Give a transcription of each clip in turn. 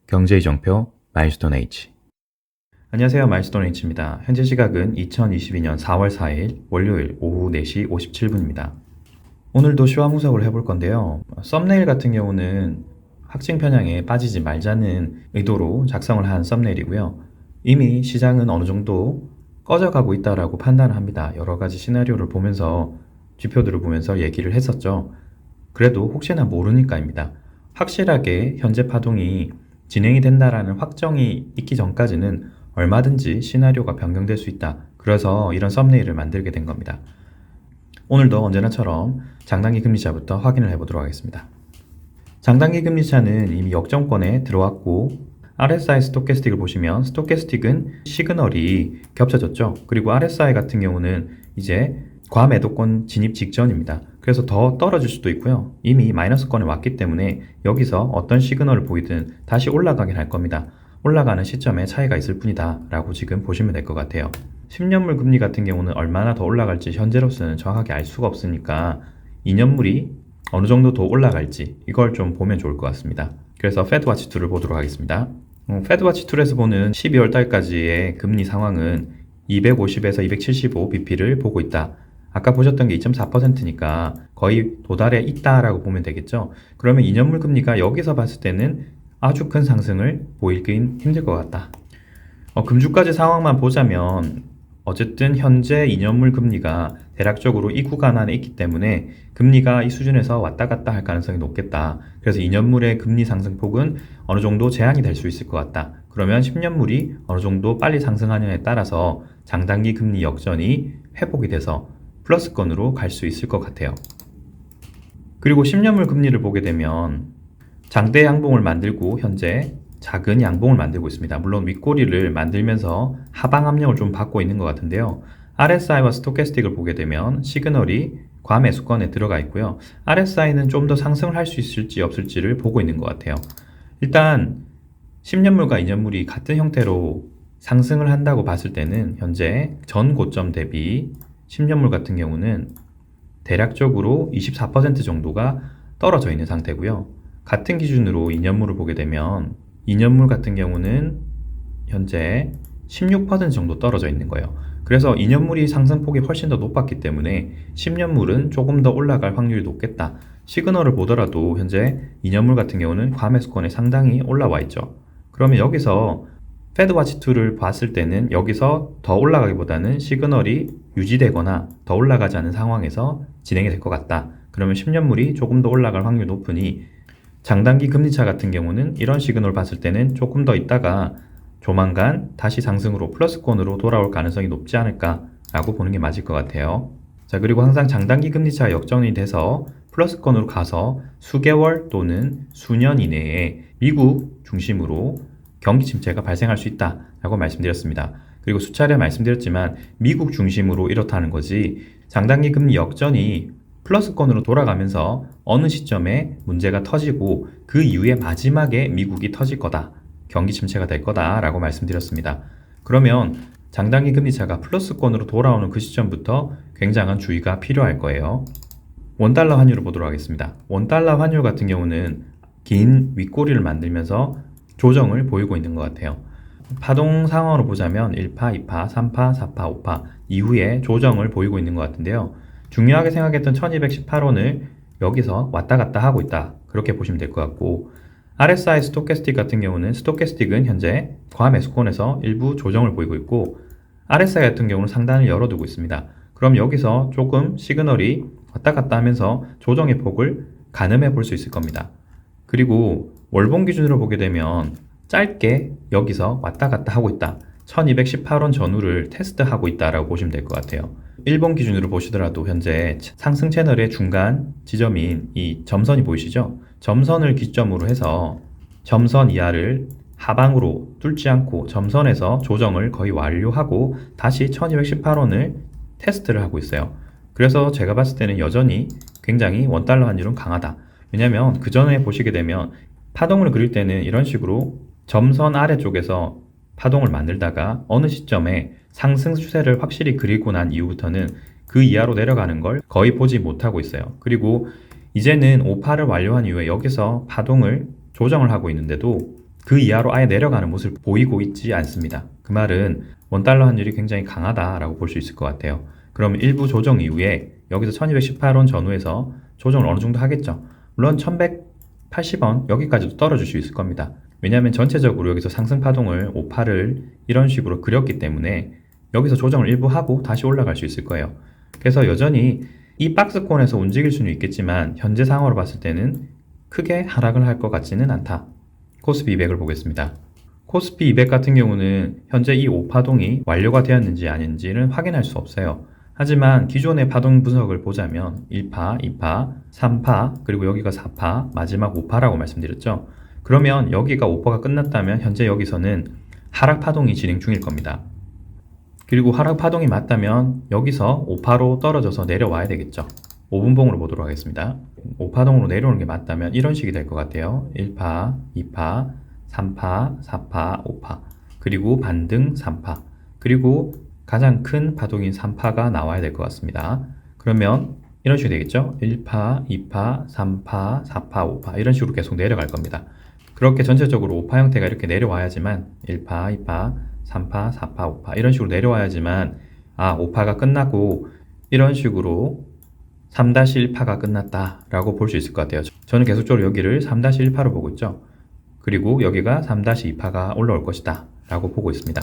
경제이정표 마일스톤 H. 안녕하세요. 마일스톤 H입니다. 현재 시각은 2022년 4월 4일 월요일 오후 4시 57분입니다. 오늘도 시황분석을 해볼 건데요. 썸네일 같은 경우는 확증 편향에 빠지지 말자는 의도로 작성을 한 썸네일이고요. 이미 시장은 어느 정도 꺼져가고 있다라고 판단을 합니다. 여러 가지 시나리오를 보면서 지표들을 보면서 얘기를 했었죠. 그래도 혹시나 모르니까입니다. 확실하게 현재 파동이 진행이 된다라는 확정이 있기 전까지는 얼마든지 시나리오가 변경될 수 있다. 그래서 이런 썸네일을 만들게 된 겁니다. 오늘도 언제나처럼 장단기 금리차부터 확인을 해보도록 하겠습니다. 장단기 금리차는 이미 역정권에 들어왔고 RSI 스토캐스틱을 보시면 스토캐스틱은 시그널이 겹쳐졌죠. 그리고 RSI 같은 경우는 이제 과매도권 진입 직전입니다. 그래서 더 떨어질 수도 있고요. 이미 마이너스권에 왔기 때문에 여기서 어떤 시그널을 보이든 다시 올라가긴 할 겁니다. 올라가는 시점에 차이가 있을 뿐이다 라고 지금 보시면 될 것 같아요. 10년물 금리 같은 경우는 얼마나 더 올라갈지 현재로서는 정확하게 알 수가 없으니까 2년물이 어느 정도 더 올라갈지 이걸 좀 보면 좋을 것 같습니다. 그래서 페드와치2를 보도록 하겠습니다. 페드와치2에서 보는 12월 달까지의 금리 상황은 250에서 275 bp를 보고 있다. 아까 보셨던 게 2.4%니까 거의 도달해 있다라고 보면 되겠죠. 그러면 2년물 금리가 여기서 봤을 때는 아주 큰 상승을 보이긴 힘들 것 같다. 금주까지 상황만 보자면 어쨌든 현재 2년물 금리가 대략적으로 이 구간 안에 있기 때문에 금리가 이 수준에서 왔다 갔다 할 가능성이 높겠다. 그래서 2년물의 금리 상승폭은 어느 정도 제한이 될 수 있을 것 같다. 그러면 10년물이 어느 정도 빨리 상승하느냐에 따라서 장단기 금리 역전이 회복이 돼서 플러스권으로 갈 수 있을 것 같아요. 그리고 10년물 금리를 보게 되면 장대 양봉을 만들고 현재 작은 양봉을 만들고 있습니다. 물론 윗꼬리를 만들면서 하방 압력을 좀 받고 있는 것 같은데요. RSI와 스토캐스틱을 보게 되면 시그널이 과매수권에 들어가 있고요. RSI는 좀 더 상승을 할 수 있을지 없을지를 보고 있는 것 같아요. 일단 10년물과 2년물이 같은 형태로 상승을 한다고 봤을 때는 현재 전 고점 대비 10년물 같은 경우는 대략적으로 24% 정도가 떨어져 있는 상태고요. 같은 기준으로 2년물을 보게 되면 2년물 같은 경우는 현재 16% 정도 떨어져 있는 거예요. 그래서 2년물이 상승폭이 훨씬 더 높았기 때문에 10년물은 조금 더 올라갈 확률이 높겠다. 시그널을 보더라도 현재 2년물 같은 경우는 과매수권에 상당히 올라와 있죠. 그러면 여기서 페드와치2를 봤을 때는 여기서 더 올라가기보다는 시그널이 유지되거나 더 올라가지 않은 상황에서 진행이 될 것 같다. 그러면 10년물이 조금 더 올라갈 확률이 높으니 장단기 금리차 같은 경우는 이런 시그널을 봤을 때는 조금 더 있다가 조만간 다시 상승으로 플러스권으로 돌아올 가능성이 높지 않을까 라고 보는 게 맞을 것 같아요. 자, 그리고 항상 장단기 금리차 역전이 돼서 플러스권으로 가서 수개월 또는 수년 이내에 미국 중심으로 경기 침체가 발생할 수 있다라고 말씀드렸습니다. 그리고 수차례 말씀드렸지만 미국 중심으로 이렇다는 거지 장단기 금리 역전이 플러스권으로 돌아가면서 어느 시점에 문제가 터지고 그 이후에 마지막에 미국이 터질 거다. 경기 침체가 될 거다 라고 말씀드렸습니다. 그러면 장단기 금리차가 플러스권으로 돌아오는 그 시점부터 굉장한 주의가 필요할 거예요. 원달러 환율을 보도록 하겠습니다. 원달러 환율 같은 경우는 긴 윗꼬리를 만들면서 조정을 보이고 있는 것 같아요. 파동 상황으로 보자면 1파, 2파, 3파, 4파, 5파 이후에 조정을 보이고 있는 것 같은데요. 중요하게 생각했던 1218원을 여기서 왔다 갔다 하고 있다. 그렇게 보시면 될 것 같고 RSI 스토캐스틱 같은 경우는 스토캐스틱은 현재 과매수권에서 일부 조정을 보이고 있고 RSI 같은 경우는 상단을 열어두고 있습니다. 그럼 여기서 조금 시그널이 왔다 갔다 하면서 조정의 폭을 가늠해 볼 수 있을 겁니다. 그리고 월봉 기준으로 보게 되면 짧게 여기서 왔다 갔다 하고 있다. 1218원 전후를 테스트하고 있다라고 보시면 될 것 같아요. 일본 기준으로 보시더라도 현재 상승 채널의 중간 지점인 이 점선이 보이시죠? 점선을 기점으로 해서 점선 이하를 하방으로 뚫지 않고 점선에서 조정을 거의 완료하고 다시 1218원을 테스트를 하고 있어요. 그래서 제가 봤을 때는 여전히 굉장히 원달러 환율은 강하다. 왜냐면 그 전에 보시게 되면 파동을 그릴 때는 이런 식으로 점선 아래쪽에서 파동을 만들다가 어느 시점에 상승 추세를 확실히 그리고 난 이후부터는 그 이하로 내려가는 걸 거의 보지 못하고 있어요. 그리고 이제는 5파를 완료한 이후에 여기서 파동을 조정을 하고 있는데도 그 이하로 아예 내려가는 모습을 보이고 있지 않습니다. 그 말은 원달러 환율이 굉장히 강하다라고 볼 수 있을 것 같아요. 그럼 일부 조정 이후에 여기서 1218원 전후에서 조정을 어느 정도 하겠죠. 물론 1180원 여기까지도 떨어질 수 있을 겁니다. 왜냐하면 전체적으로 여기서 상승 파동을 58을 이런 식으로 그렸기 때문에 여기서 조정을 일부 하고 다시 올라갈 수 있을 거예요. 그래서 여전히 이 박스권에서 움직일 수는 있겠지만 현재 상황으로 봤을 때는 크게 하락을 할 것 같지는 않다. 코스피 200을 보겠습니다. 코스피 200 같은 경우는 현재 이 5파동이 완료가 되었는지 아닌지는 확인할 수 없어요. 하지만 기존의 파동 분석을 보자면 1파, 2파, 3파, 그리고 여기가 4파, 마지막 5파라고 말씀드렸죠. 그러면 여기가 5파가 끝났다면 현재 여기서는 하락 파동이 진행 중일 겁니다. 그리고 하락 파동이 맞다면 여기서 5파로 떨어져서 내려와야 되겠죠. 5분봉으로 보도록 하겠습니다. 5파동으로 내려오는 게 맞다면 이런 식이 될 것 같아요. 1파, 2파, 3파, 4파, 5파, 그리고 반등 3파, 그리고 가장 큰 파동인 3파가 나와야 될 것 같습니다. 그러면 이런 식이 되겠죠. 1파, 2파, 3파, 4파, 5파 이런 식으로 계속 내려갈 겁니다. 그렇게 전체적으로 5파 형태가 이렇게 내려와야지만 1파, 2파, 3파, 4파, 5파 이런 식으로 내려와야지만 5파가 끝나고 이런 식으로 3-1파가 끝났다 라고 볼 수 있을 것 같아요. 저는 계속적으로 여기를 3-1파로 보고 있죠. 그리고 여기가 3-2파가 올라올 것이다 라고 보고 있습니다.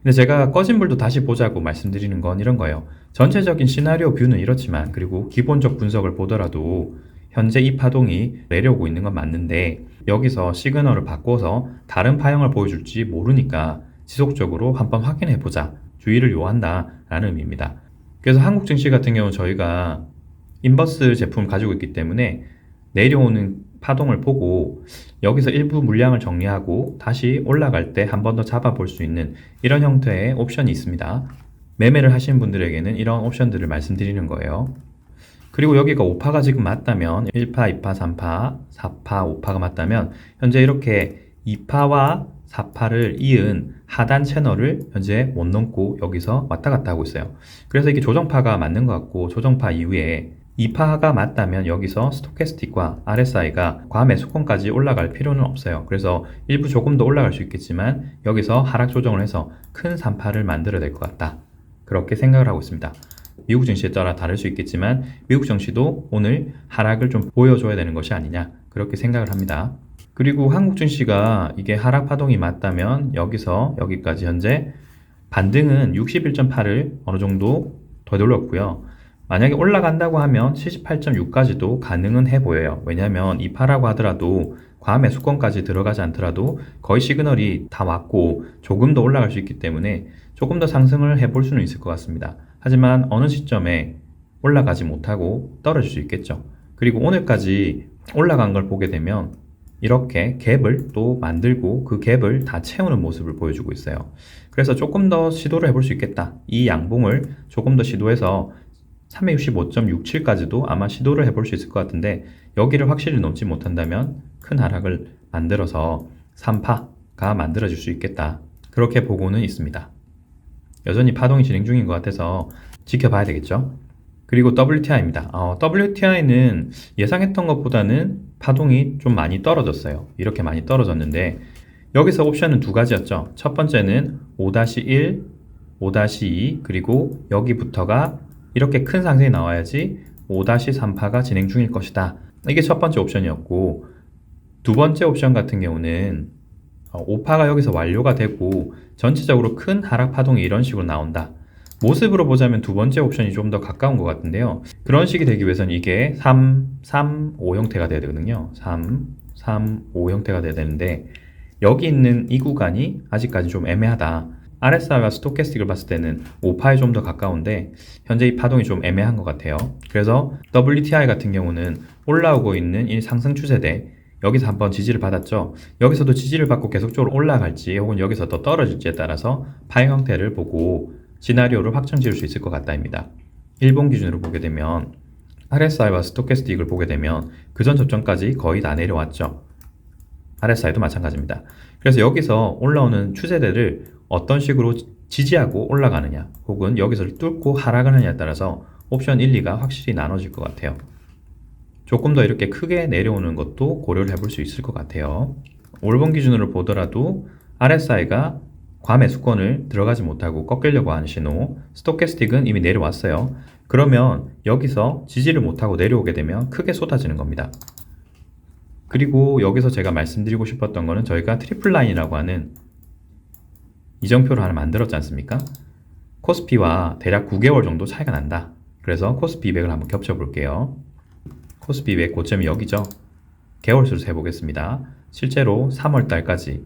근데 제가 꺼진 불도 다시 보자고 말씀드리는 건 이런 거예요. 전체적인 시나리오 뷰는 이렇지만 그리고 기본적 분석을 보더라도 현재 이 파동이 내려오고 있는 건 맞는데 여기서 시그널을 바꿔서 다른 파형을 보여줄지 모르니까 지속적으로 한번 확인해 보자, 주의를 요한다 라는 의미입니다. 그래서 한국 증시 같은 경우는 저희가 인버스 제품을 가지고 있기 때문에 내려오는 파동을 보고 여기서 일부 물량을 정리하고 다시 올라갈 때 한 번 더 잡아볼 수 있는 이런 형태의 옵션이 있습니다. 매매를 하시는 분들에게는 이런 옵션들을 말씀드리는 거예요. 그리고 여기가 5파가 지금 맞다면 1파, 2파, 3파, 4파, 5파가 맞다면 현재 이렇게 2파와 4파를 이은 하단 채널을 현재 못 넘고 여기서 왔다 갔다 하고 있어요. 그래서 이게 조정파가 맞는 것 같고 조정파 이후에 2파가 맞다면 여기서 스토캐스틱과 RSI가 과매수권까지 올라갈 필요는 없어요. 그래서 일부 조금 더 올라갈 수 있겠지만 여기서 하락 조정을 해서 큰 3파를 만들어야 될 것 같다. 그렇게 생각을 하고 있습니다. 미국 증시에 따라 다를 수 있겠지만 미국 증시도 오늘 하락을 좀 보여줘야 되는 것이 아니냐 그렇게 생각을 합니다. 그리고 한국 증시가 이게 하락 파동이 맞다면 여기서 여기까지 현재 반등은 61.8을 어느 정도 되돌렸고요. 만약에 올라간다고 하면 78.6까지도 가능은 해 보여요. 왜냐하면 이 파라고 하더라도 과매수권까지 들어가지 않더라도 거의 시그널이 다 왔고 조금 더 올라갈 수 있기 때문에 조금 더 상승을 해볼 수는 있을 것 같습니다. 하지만 어느 시점에 올라가지 못하고 떨어질 수 있겠죠. 그리고 오늘까지 올라간 걸 보게 되면 이렇게 갭을 또 만들고 그 갭을 다 채우는 모습을 보여주고 있어요. 그래서 조금 더 시도를 해볼 수 있겠다. 이 양봉을 조금 더 시도해서 365.67까지도 아마 시도를 해볼 수 있을 것 같은데 여기를 확실히 넘지 못한다면 큰 하락을 만들어서 3파가 만들어질 수 있겠다. 그렇게 보고는 있습니다. 여전히 파동이 진행 중인 것 같아서 지켜봐야 되겠죠. 그리고 WTI입니다. WTI는 예상했던 것보다는 파동이 좀 많이 떨어졌어요. 이렇게 많이 떨어졌는데 여기서 옵션은 두 가지였죠. 첫 번째는 5-1, 5-2 그리고 여기부터가 이렇게 큰 상승이 나와야지 5-3파가 진행 중일 것이다. 이게 첫 번째 옵션이었고 두 번째 옵션 같은 경우는 5파가 여기서 완료가 되고 전체적으로 큰 하락 파동이 이런 식으로 나온다. 모습으로 보자면 두 번째 옵션이 좀 더 가까운 것 같은데요. 그런 식이 되기 위해서는 이게 3, 3, 5 형태가 돼야 되거든요. 3, 3, 5 형태가 돼야 되는데 여기 있는 이 구간이 아직까지 좀 애매하다. RSI와 스토캐스틱을 봤을 때는 5파에 좀 더 가까운데 현재 이 파동이 좀 애매한 것 같아요. 그래서 WTI 같은 경우는 올라오고 있는 이 상승 추세대 여기서 한번 지지를 받았죠. 여기서도 지지를 받고 계속적으로 올라갈지 혹은 여기서 더 떨어질지에 따라서 파행 형태를 보고 시나리오를 확정 지을 수 있을 것 같다입니다. 일본 기준으로 보게 되면 RSI와 스토캐스틱을 보게 되면 그전 저점까지 거의 다 내려왔죠. RSI도 마찬가지입니다. 그래서 여기서 올라오는 추세대를 어떤 식으로 지지하고 올라가느냐 혹은 여기서 뚫고 하락을 하느냐에 따라서 옵션 1, 2가 확실히 나눠질 것 같아요. 조금 더 이렇게 크게 내려오는 것도 고려를 해볼 수 있을 것 같아요. 월봉 기준으로 보더라도 RSI가 과매수권을 들어가지 못하고 꺾이려고 하는 신호, 스토캐스틱은 이미 내려왔어요. 그러면 여기서 지지를 못하고 내려오게 되면 크게 쏟아지는 겁니다. 그리고 여기서 제가 말씀드리고 싶었던 거는 저희가 트리플 라인이라고 하는 이정표를 하나 만들었지 않습니까? 코스피와 대략 9개월 정도 차이가 난다. 그래서 코스피 200을 한번 겹쳐 볼게요. 코스피 200 고점이 여기죠. 개월수로 세보겠습니다. 실제로 3월달까지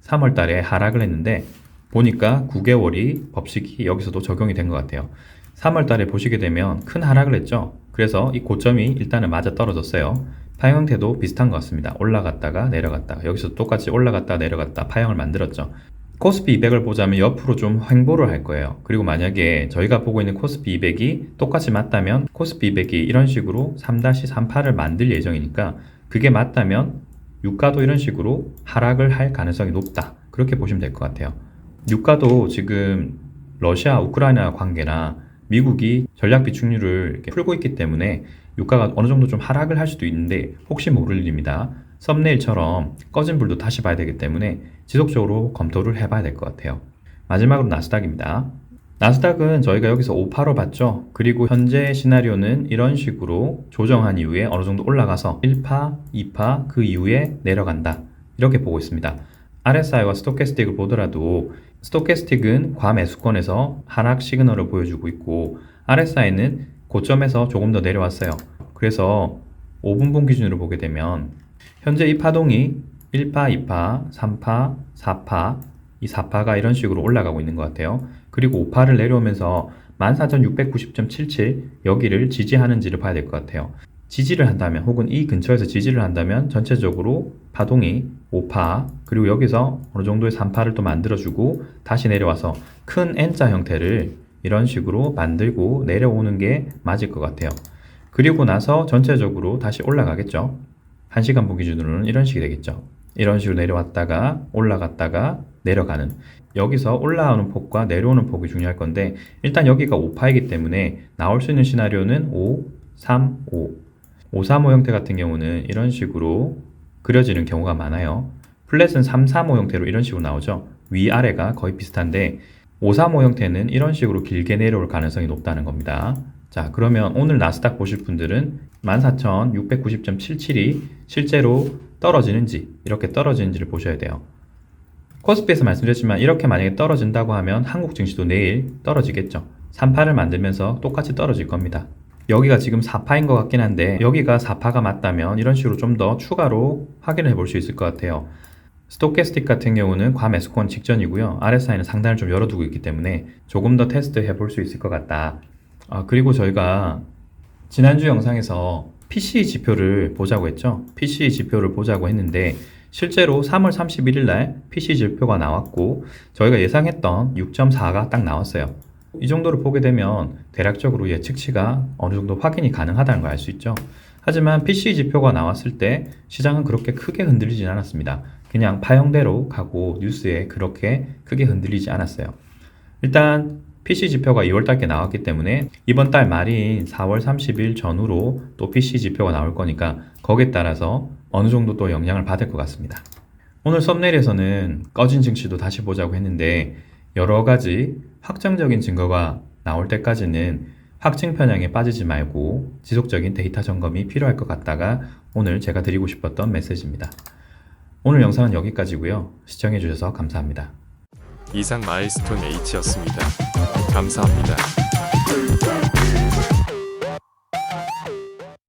3월달에 하락을 했는데 보니까 9개월이 법칙이 여기서도 적용이 된 것 같아요. 3월달에 보시게 되면 큰 하락을 했죠. 그래서 이 고점이 일단은 맞아 떨어졌어요. 파형 형태도 비슷한 것 같습니다. 올라갔다가 내려갔다가 여기서 똑같이 올라갔다 내려갔다 파형을 만들었죠. 코스피 200을 보자면 옆으로 좀 횡보를 할 거예요. 그리고 만약에 저희가 보고 있는 코스피 200이 똑같이 맞다면 코스피 200이 이런 식으로 3-38을 만들 예정이니까 그게 맞다면 유가도 이런 식으로 하락을 할 가능성이 높다. 그렇게 보시면 될 것 같아요. 유가도 지금 러시아, 우크라이나 관계나 미국이 전략 비축률을 이렇게 풀고 있기 때문에 유가가 어느 정도 좀 하락을 할 수도 있는데 혹시 모를 일입니다. 썸네일처럼 꺼진 불도 다시 봐야 되기 때문에 지속적으로 검토를 해봐야 될 것 같아요. 마지막으로 나스닥입니다. 나스닥은 저희가 여기서 5파로 봤죠. 그리고 현재 시나리오는 이런 식으로 조정한 이후에 어느 정도 올라가서 1파, 2파 그 이후에 내려간다. 이렇게 보고 있습니다. RSI와 스토캐스틱을 보더라도 스토캐스틱은 과매수권에서 하락 시그널을 보여주고 있고 RSI는 고점에서 조금 더 내려왔어요. 그래서 5분봉 기준으로 보게 되면 현재 이 파동이 1파, 2파, 3파, 4파 이 4파가 이런 식으로 올라가고 있는 것 같아요. 그리고 5파를 내려오면서 14,690.77 여기를 지지하는지를 봐야 될 것 같아요. 지지를 한다면 혹은 이 근처에서 지지를 한다면 전체적으로 파동이 5파 그리고 여기서 어느 정도의 3파를 또 만들어주고 다시 내려와서 큰 N자 형태를 이런 식으로 만들고 내려오는 게 맞을 것 같아요. 그리고 나서 전체적으로 다시 올라가겠죠. 1시간 보 기준으로는 이런 식이 되겠죠. 이런 식으로 내려왔다가 올라갔다가 내려가는 여기서 올라오는 폭과 내려오는 폭이 중요할 건데 일단 여기가 5파이기 때문에 나올 수 있는 시나리오는 5, 3, 5 535 형태 같은 경우는 이런 식으로 그려지는 경우가 많아요. 플랫은 335 형태로 이런 식으로 나오죠. 위아래가 거의 비슷한데 535 형태는 이런 식으로 길게 내려올 가능성이 높다는 겁니다. 자, 그러면 오늘 나스닥 보실 분들은 14,690.77이 실제로 떨어지는지 이렇게 떨어지는지를 보셔야 돼요. 코스피에서 말씀드렸지만 이렇게 만약에 떨어진다고 하면 한국 증시도 내일 떨어지겠죠. 3파를 만들면서 똑같이 떨어질 겁니다. 여기가 지금 4파인 것 같긴 한데 여기가 4파가 맞다면 이런 식으로 좀 더 추가로 확인을 해볼 수 있을 것 같아요. 스토캐스틱 같은 경우는 과매수권 직전이고요. RSI는 상단을 좀 열어두고 있기 때문에 조금 더 테스트 해볼 수 있을 것 같다. 그리고 저희가 지난주 영상에서 PCE 지표를 보자고 했죠. PCE 지표를 보자고 했는데 실제로 3월 31일 날 PCE 지표가 나왔고 저희가 예상했던 6.4가 딱 나왔어요. 이 정도를 보게 되면 대략적으로 예측치가 어느 정도 확인이 가능하다는 걸 알 수 있죠. 하지만 PCE 지표가 나왔을 때 시장은 그렇게 크게 흔들리진 않았습니다. 그냥 파형대로 가고 뉴스에 그렇게 크게 흔들리지 않았어요. 일단 PC 지표가 2월달께 나왔기 때문에 이번 달 말인 4월 30일 전후로 또 PC 지표가 나올 거니까 거기에 따라서 어느 정도 또 영향을 받을 것 같습니다. 오늘 썸네일에서는 꺼진 증시도 다시 보자고 했는데 여러 가지 확정적인 증거가 나올 때까지는 확증 편향에 빠지지 말고 지속적인 데이터 점검이 필요할 것 같다가 오늘 제가 드리고 싶었던 메시지입니다. 오늘 영상은 여기까지고요. 시청해주셔서 감사합니다. 이상 마일스톤 H였습니다. 감사합니다.